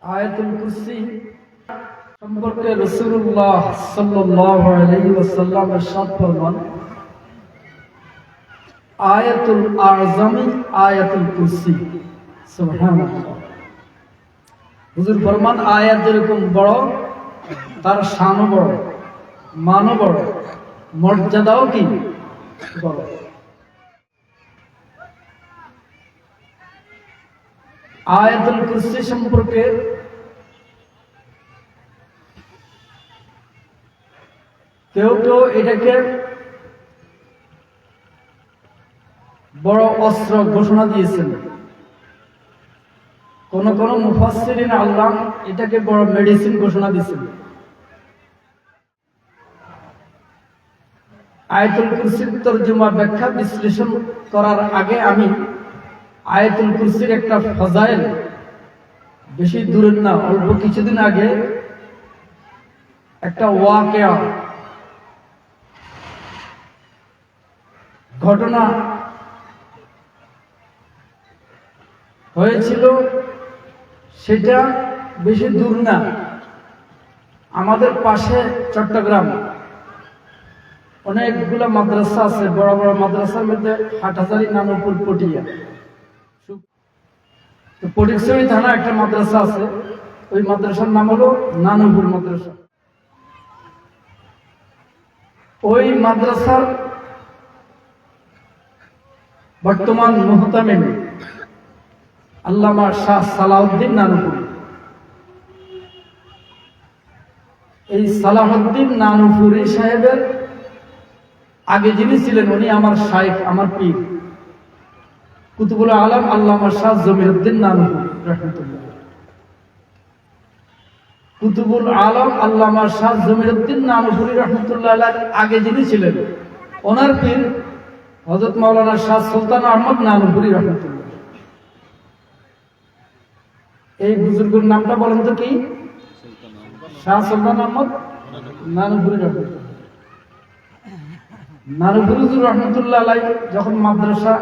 আয়াতুল কুরসি সম্পর্কে রাসূলুল্লাহ সাল্লাল্লাহু আলাইহি ওয়াসাল্লাম ইরশাদ ফরমান, আয়াতুল আযমি আয়াতুল কুরসি। সুবহানাল্লাহ। হুজুর ফরমান, আয়াত যেরকম বড় তার শানও বড়, মানও বড়, মর্যাদাও কি বড়। আয়াতুল কুরসি সম্পর্কে কেউ কেউ এটাকে বড় অস্ত্র ঘোষণা দিয়েছেন, কোন কোন মুফাসসিরিন আল্লাহ এটাকে বড় মেডিসিন ঘোষণা দিয়েছেন। আয়াতুল কুরসির তরজমা ব্যাখ্যা বিশ্লেষণ করার আগে আমি আয়াতুল কুরসির একটা ফজাইল, বেশি দূরের না, অল্প কিছুদিন আগে একটা ওয়াকিয়া ঘটনা হয়েছিল, সেটা বেশি দূর না, আমাদের পাশে চট্টগ্রাম অনেকগুলো মাদ্রাসা আছে, বড় বড় মাদ্রাসার মধ্যে হাটহাজারী, নানুপুর, পটিয়া, ফটিকছড়ি থানা একটা মাদ্রাসা আছে, ওই মাদ্রাসার নাম হলো নানুপুর মাদ্রাসা। ওই মাদ্রাসার বর্তমান মুহতামিম আল্লামা শাহ সালাউদ্দিন নানুপুরি। এই সালাউদ্দিন নানুপুরি সাহেবের আগে যিনি ছিলেন, উনি আমার শাইখ, আমার পীর, কুতুবুল আলম আল্লামা শাহ জমিরউদ্দিন নানুপুরি রাহমাতুল্লাহ। কুতুবুল আলম আল্লামা শাহ জমিরউদ্দিন নানুপুরি রাহমাতুল্লাহ আগে যিনি ছিলেন, ওনার পীর হযরত মাওলানা শাহ সুলতান আহমদ নানুপুরি রাহমাতুল্লাহ। এই বুজুর্গের নামটা বলেন তো কি? শাহ সুলতান আহমদ নানুপুরি রাহমাতুল্লাহ। নানুপুরি রাহমাতুল্লাহ আলাইহি যখন মাদ্রাসা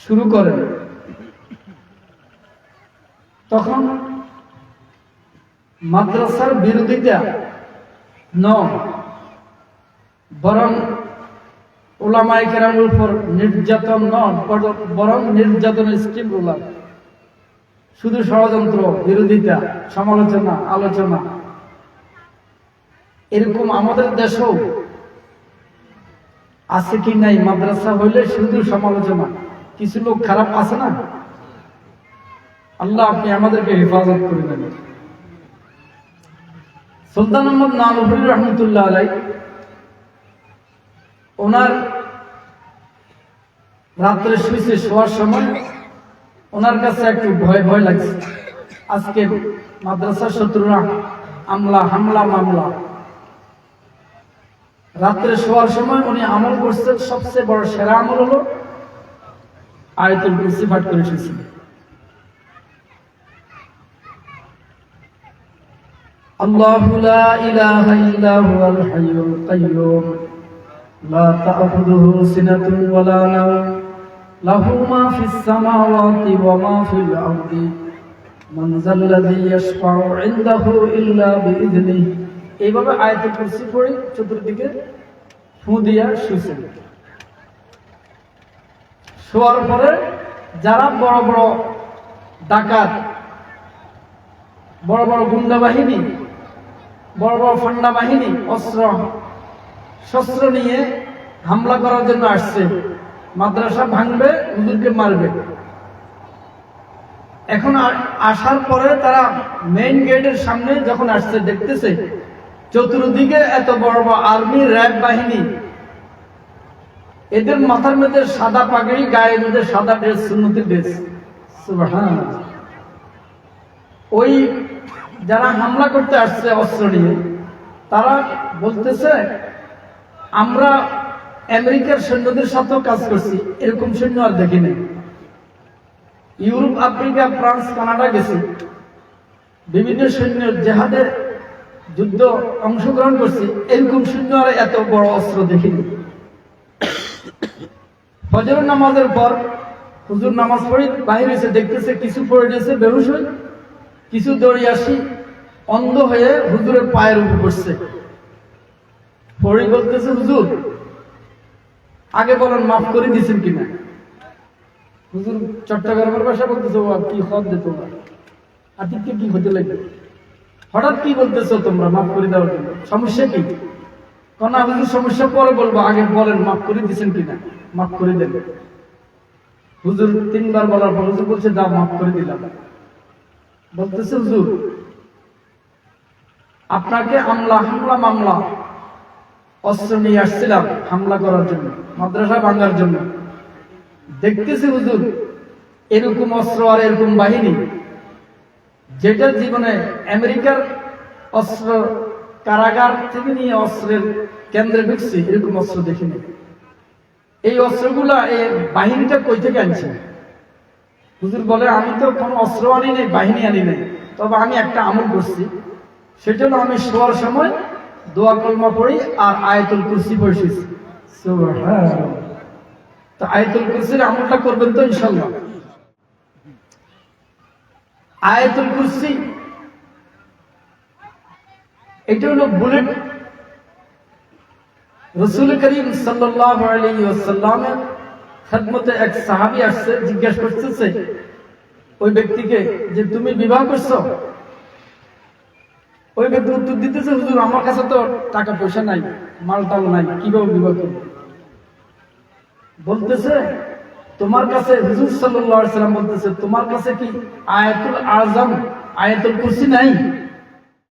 শুরু করেন, তখন মাদ্রাসার বিরোধিতা নয়, বরং উলামায়ে কেরামের উপর নির্যাতন নয়, বরং নির্যাতনের স্টিম রোলার, শুধু ষড়যন্ত্র, বিরোধিতা, সমালোচনা, আলোচনা। এরকম আমাদের দেশেও আছে কি নাই? মাদ্রাসা হইলে শুধু সমালোচনা, কিছু লোক খারাপ আছে না? আল্লাহ আপনি আমাদেরকে হেফাজত করে দেন। সুলতান আহমদ নানুপুরি রহমতুল্লাহ আলাই, ওনার রাত্রে শুইছে, শোয়ার সময় ওনার কাছে একটু ভয় ভয় লাগছে, আজকে মাদ্রাসার শত্রুরা হামলা মামলা। রাত্রে শোয়ার সময় উনি আমল করছেন, সবচেয়ে বড় সেরা আমল হলো আয়াতুল কুরসি পাঠ করে শুয়েছেন। আল্লাহু লা ইলাহা ইল্লা হুয়াল হাইয়ুল কাইয়্যুম লা তা'খুযুহু সিনাতুন ওয়া লা নাওম লাহু মা ফিস সামাওয়াতি ওয়া মা ফিল আরদি মান যাল্লাযী ইয়াশফা'ু 'ইনদাহু ইল্লা বিইذনিহি। এইভাবে আয়াতুল কুরসি পড়ে চতুর্দিকে ফু দিয়া শুয়েছেন। শোয়ার পরে যারা বড় বড় ডাকাত, বড় বড় গুন্ডা বাহিনী, বড় বড় ফান্ডা বাহিনী অস্ত্র শস্ত্র নিয়ে হামলা করার জন্য আসছে, মাদ্রাসা ভাঙবে, হুজুরকে মারবে। এখন আসার পরে তারা মেইন গেটের সামনে যখন আসছে, দেখতেছে চতুর্দিকে এত বড় বড় আর্মি, র্যাব বাহিনী, এদের মাথার মধ্যে সাদা পাগড়ি, গায়ের মধ্যে সাদা ড্রেস, সুন্নতি ড্রেস। সুবহানাল্লাহ। ওই যারা হামলা করতে আসছে অস্ত্র নিয়ে, তারা বলতেছে আমরা আমেরিকার সৈন্যদের সাথেও কাজ করছি, এরকম সৈন্য আর দেখিনি। ইউরোপ, আফ্রিকা, ফ্রান্স, কানাডা গেছি, বিভিন্ন সৈন্য জেহাদে যুদ্ধ অংশগ্রহণ করছি, এরকম সৈন্য আর এত বড় অস্ত্র দেখিনি। ফজর নামাজের পর হুজুর নামাজ পড়ি বাহির হয়েছে, দেখতেছে কিছু পড়ে গেছে বেহুশ হয়ে, কিছু দৌড়িয়ে আসি অন্ধ হয়ে হুজুরের পায়ের উপর বসছে। পড়ি বলতেছে, হুজুর আগে বলেন মাফ করে দিয়েছেন কিনা। হুজুর চট্টগ্রামের ভাষা বলতেছে, ও কি হদ দে তোমরা, আতিককে কি হতে লাগবে, হঠাৎ কি বলতেছো তোমরা মাফ করে দেওয়ার জন্য, সমস্যা কি? না হুজুর সমস্যা পরে বলবো, আগে বলেন মাফ করে দিয়েছেন কিনা, মাফ করে দেন। হুজুর 3 বার বলার পর হুজুর বলছে, দাও মাফ করে দিলাম। বলতেছে, হুজুর আপনাকে হামলা মামলা অস্ত্র নিয়ে আসছিলাম হামলা করার জন্য, মাদ্রাসা ভাঙার জন্য। দেখতেছি হুজুর এরকম অস্ত্র আর এরকম বাহিনী, যেটা জীবনে আমেরিকার অস্ত্র কারাগার থেকে নিয়ে অস্ত্রের কেন্দ্রে ঢুকছে, এরকম অস্ত্র দেখিনি। এই অস্ত্রগুলা এই বাহিনীটা কই থেকে আনছে? হুজুর বলে, আমি তো কোনো অস্ত্র আনি নাই, বাহিনী আনি নাই, তবে আমি একটা আমল করছি, সেটা হলো আমি শোয়ার সময় দোয়া কলমা পড়ি আর আয়াতুল কুরসি পড়ছি। সুবহানাল্লাহ। তো আয়াতুল কুরসির আমলটা করবেন তো ইনশাআল্লাহ। আয়াতুল কুরসি এটা হলো বুলেট। রাসূল করিম সাল্লাল্লাহু আলাইহি ওয়াসাল্লামের খেদমতে এক সাহাবী আসছে, জিজ্ঞাসা করতেছে ওই ব্যক্তিকে যে তুমি বিবাহ করছো? ওই ব্যক্তি উত্তর দিতেছে, হুজুর আমার কাছে তো টাকা পয়সা নাই, মালটাল নাই, কিভাবে বিবাহ করব? বলতেছে, তোমার কাছে হুজুর সাল্লাল্লাহু আলাইহি ওয়াসাল্লাম বলতেছে, তোমার কাছে কি আয়াতুল আযম আয়াতুল কুরসি নাই?